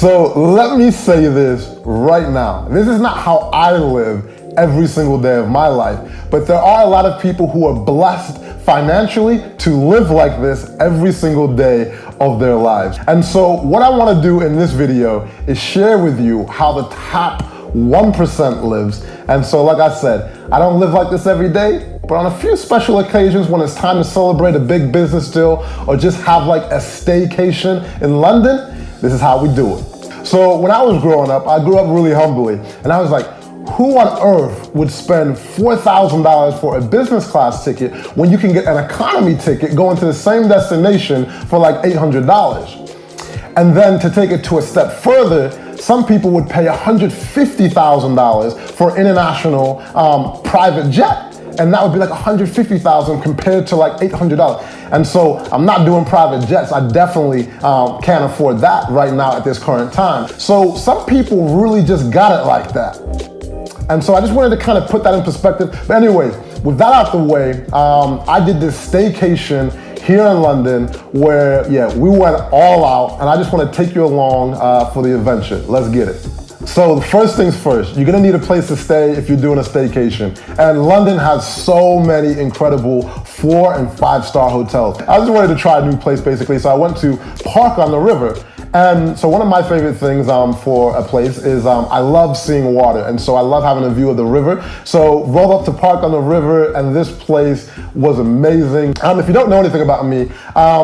So let me say this right now. This is not how I live every single day of my life, but there are a lot of people who are blessed financially to live like this every single day of their lives. And so what I want to do in this video is share with you how the top 1% lives. And so like I said, I don't live like this every day, but on a few special occasions when it's time to celebrate a big business deal or just have like a staycation in London, this is how we do it. So when I was growing up, I grew up really humbly, and I was like, who on earth would spend $4,000 for a business class ticket when you can get an economy ticket going to the same destination for like $800? And then to take it to a step further, some people would pay $150,000 for international private jet. And that would be like $150,000 compared to like $800. And so I'm not doing private jets. I definitely can't afford that right now at this current time. So some people really just got it like that. And so I just wanted to kind of put that in perspective. But anyways, with that out the way, I did this staycation here in London where, we went all out, and I just want to take you along for the adventure. Let's get it. So first things first, you're gonna need a place to stay if you're doing a staycation. And London has so many incredible 4- and 5-star hotels. I just wanted to try a new place basically, so I went to Park on the River. And so one of my favorite things for a place is I love seeing water, and so I love having a view of the river. So rolled up to Park on the River, and this place was amazing. If you don't know anything about me,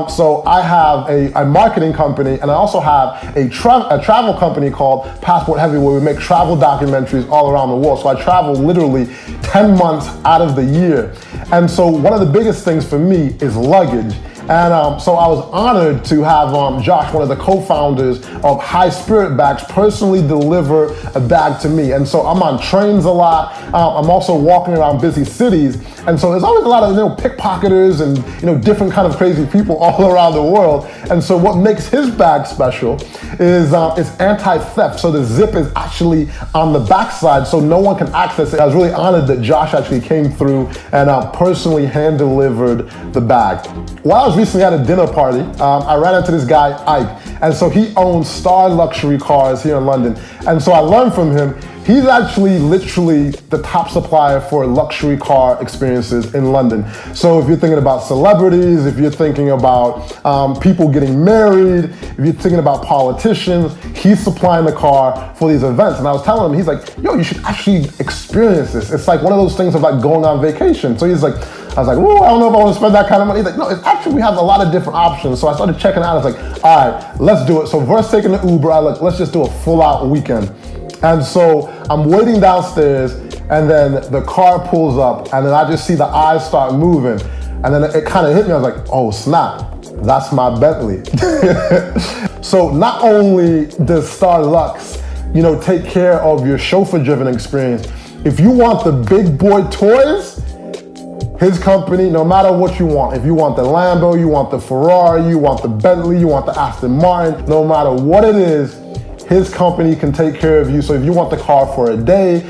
so I have a marketing company, and I also have a travel company called Passport Heavy, where we make travel documentaries all around the world. So I travel literally 10 months out of the year. And so one of the biggest things for me is luggage. And so I was honored to have Josh, one of the co-founders of High Spirit Bags, personally deliver a bag to me. And so I'm on trains a lot. I'm also walking around busy cities. And so there's always a lot of pickpocketers and different kind of crazy people all around the world. And so what makes his bag special is it's anti-theft. So the zip is actually on the backside, so no one can access it. I was really honored that Josh actually came through and personally hand-delivered the bag. While I was recently at a dinner party, I ran into this guy, Ike, and so he owns Star Luxury Cars here in London. And so I learned from him, he's actually literally the top supplier for luxury car experiences in London. So if you're thinking about celebrities, if you're thinking about people getting married, if you're thinking about politicians, he's supplying the car for these events. And I was telling him, he's like, yo, you should actually experience this. It's like one of those things of like going on vacation. So he's like, I was like, oh, I don't know if I want to spend that kind of money. He's like, no, it's actually, we have a lot of different options. So I started checking out. I was like, all right, let's do it. So versus taking the Uber, let's just do a full out weekend. And so I'm waiting downstairs, and then the car pulls up, and then I just see the eyes start moving. And then it kind of hit me. I was like, oh snap, that's my Bentley. So not only does Star Lux, take care of your chauffeur-driven experience, if you want the big boy toys, his company, no matter what you want, if you want the Lambo, you want the Ferrari, you want the Bentley, you want the Aston Martin, no matter what it is, his company can take care of you. So if you want the car for a day,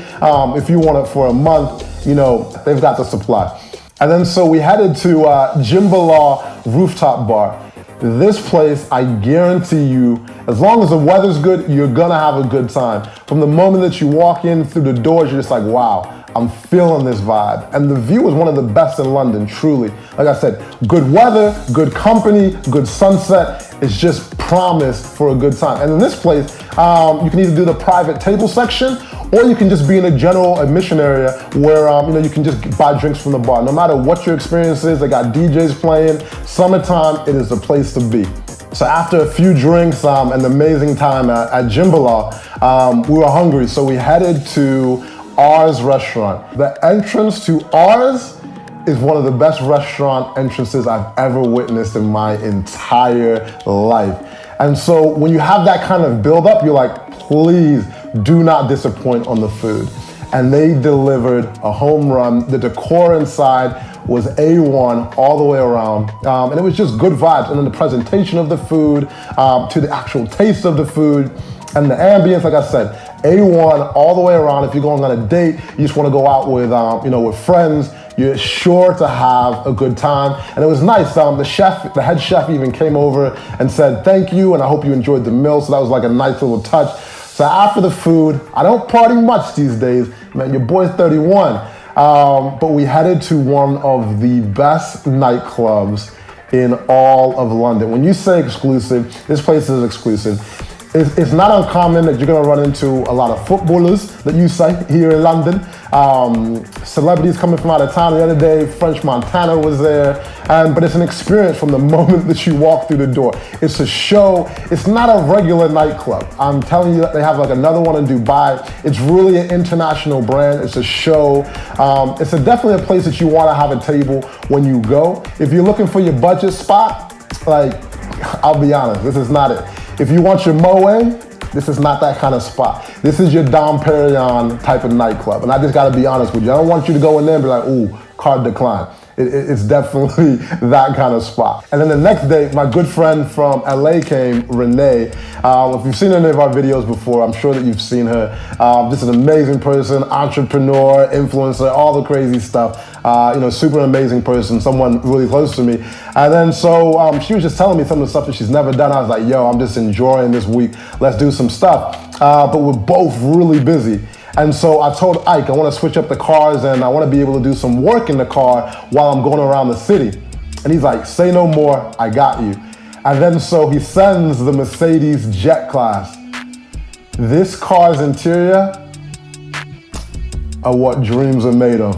if you want it for a month, they've got the supply. And then so we headed to Jimbala Rooftop Bar. This place, I guarantee you, as long as the weather's good, you're gonna have a good time. From the moment that you walk in through the doors, you're just like, wow, I'm feeling this vibe. And the view is one of the best in London, truly. Like I said, good weather, good company, good sunset. It's just promised for a good time. And in this place, you can either do the private table section, or you can just be in a general admission area where you can just buy drinks from the bar. No matter what your experience is, they got DJs playing. Summertime, it is the place to be. So after a few drinks and an amazing time at Jimbala, we were hungry, so we headed to R's Restaurant. The entrance to R's is one of the best restaurant entrances I've ever witnessed in my entire life. And so when you have that kind of build up, you're like, please do not disappoint on the food. And they delivered a home run. The decor inside was A1 all the way around. And it was just good vibes. And then the presentation of the food, to the actual taste of the food, and the ambience, like I said, A1 all the way around. If you're going on a date, you just want to go out with, with friends, you're sure to have a good time. And it was nice. The head chef even came over and said, thank you, and I hope you enjoyed the meal. So that was like a nice little touch. So after the food, I don't party much these days. Man, your boy's 31. But we headed to one of the best nightclubs in all of London. When you say exclusive, this place is exclusive. It's not uncommon that you're gonna run into a lot of footballers that you say here in London. Celebrities coming from out of town. The other day, French Montana was there. But it's an experience from the moment that you walk through the door. It's a show. It's not a regular nightclub. I'm telling you that they have like another one in Dubai. It's really an international brand. It's a show. It's definitely a place that you wanna have a table when you go. If you're looking for your budget spot, like, I'll be honest, this is not it. If you want your Moe, this is not that kind of spot. This is your Dom Perignon type of nightclub. And I just gotta be honest with you. I don't want you to go in there and be like, ooh, card decline. It's definitely that kind of spot. And then the next day, my good friend from LA came, Renee. If you've seen any of our videos before, I'm sure that you've seen her. This is an amazing person, entrepreneur, influencer, all the crazy stuff. Super amazing person, someone really close to me. And then so she was just telling me some of the stuff that she's never done. I was like, yo, I'm just enjoying this week. Let's do some stuff. But we're both really busy. And so I told Ike, I want to switch up the cars and I want to be able to do some work in the car while I'm going around the city. And he's like, say no more, I got you. And then so he sends the Mercedes Jet Class. This car's interior are what dreams are made of.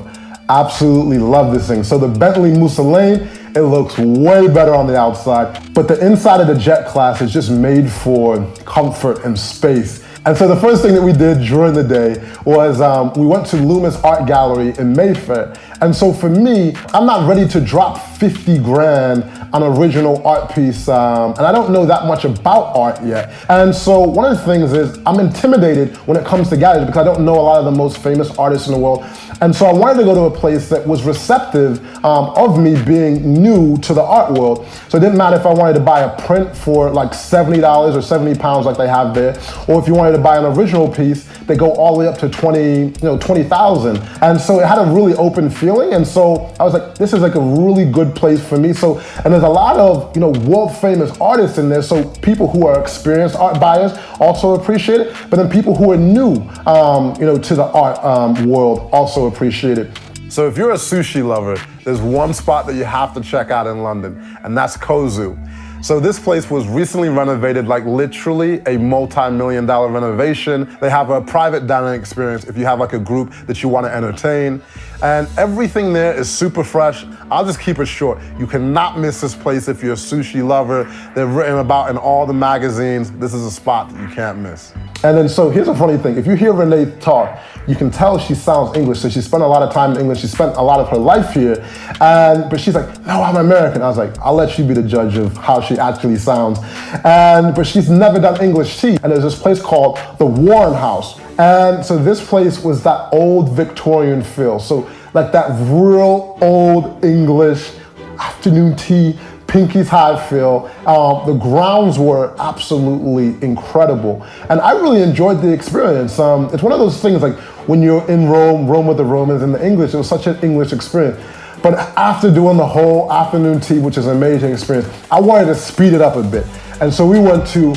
Absolutely love this thing. So the Bentley Musalane, it looks way better on the outside, but the inside of the Jet Class is just made for comfort and space. And so the first thing that we did during the day was we went to Loomis Art Gallery in Mayfair. And so for me, I'm not ready to drop 50 grand on an original art piece, and I don't know that much about art yet. And so one of the things is I'm intimidated when it comes to galleries because I don't know a lot of the most famous artists in the world. And so I wanted to go to a place that was receptive of me being new to the art world. So it didn't matter if I wanted to buy a print for like $70 or 70 pounds like they have there, or if you wanted to buy an original piece, they go all the way up to 20,000. And so it had a really open feeling. And so I was like, this is like a really good place for me. So, and there's a lot of, world famous artists in there. So people who are experienced art buyers also appreciate it. But then people who are new, to the art world also appreciate it. So if you're a sushi lover, there's one spot that you have to check out in London, and that's Kozu. So this place was recently renovated, like literally a multi-million-dollar renovation. They have a private dining experience if you have like a group that you want to entertain. And everything there is super fresh. I'll just keep it short. You cannot miss this place if you're a sushi lover. They're written about in all the magazines. This is a spot that you can't miss. And then so here's a funny thing. If you hear Renee talk, you can tell she sounds English. So she spent a lot of time in England. She spent a lot of her life here. But she's like, no, I'm American. I was like, I'll let you be the judge of how she actually sounds. But she's never done English tea. And there's this place called the Warren House. And so this place was that old Victorian feel. So like that real old English afternoon tea, Pinky's High feel. The grounds were absolutely incredible. And I really enjoyed the experience. It's one of those things like when you're in Rome with the Romans and the English, it was such an English experience. But after doing the whole afternoon tea, which is an amazing experience, I wanted to speed it up a bit. And so we went to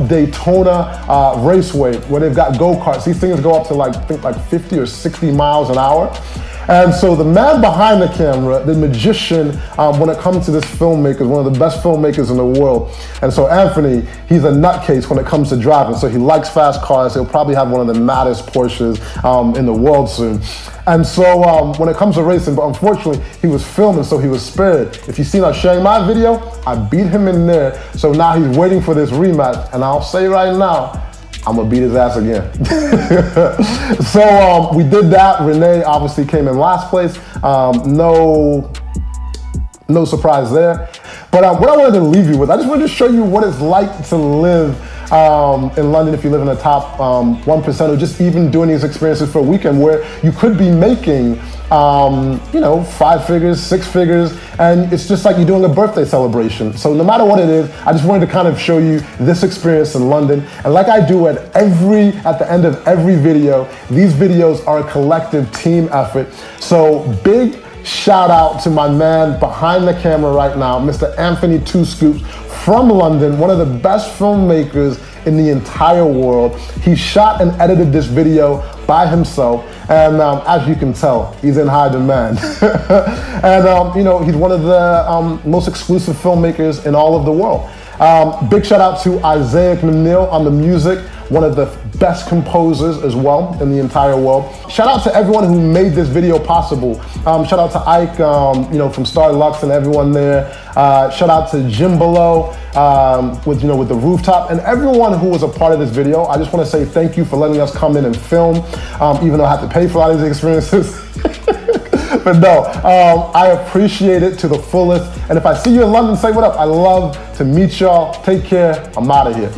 Daytona Raceway, where they've got go-karts. These things go up to I think 50 or 60 miles an hour. And so the man behind the camera, the magician, when it comes to this filmmaker, is one of the best filmmakers in the world. And so Anthony, he's a nutcase when it comes to driving. So he likes fast cars. He'll probably have one of the maddest Porsches in the world soon. And so when it comes to racing, but unfortunately he was filming, so he was spared. If you've seen us sharing my video, I beat him in there. So now he's waiting for this rematch. And I'll say right now, I'm gonna beat his ass again. So we did that. Renee obviously came in last place. No surprise there. But what I wanted to leave you with, I just wanted to show you what it's like to live in London if you live in the top 1%, or just even doing these experiences for a weekend where you could be making 5 figures, 6 figures, and it's just like you're doing a birthday celebration. So no matter what it is, I just wanted to kind of show you this experience in London. And like I do at the end of every video, these videos are a collective team effort. So big shout out to my man behind the camera right now, Mr. Anthony Two Scoops from London, one of the best filmmakers in the entire world. He shot and edited this video by himself, and as you can tell, he's in high demand. And you know, he's one of the most exclusive filmmakers in all of the world. Big shout out to Isaiah McNeil on the music, one of the best composers as well in the entire world. Shout out to everyone who made this video possible. Shout out to Ike, you know, from Star Lux and everyone there. Shout out to Jim Below with the rooftop, and everyone who was a part of this video. I just want to say thank you for letting us come in and film, even though I have to pay for a lot of these experiences. But no, I appreciate it to the fullest. And if I see you in London, say what up. I love to meet y'all. Take care. I'm out of here.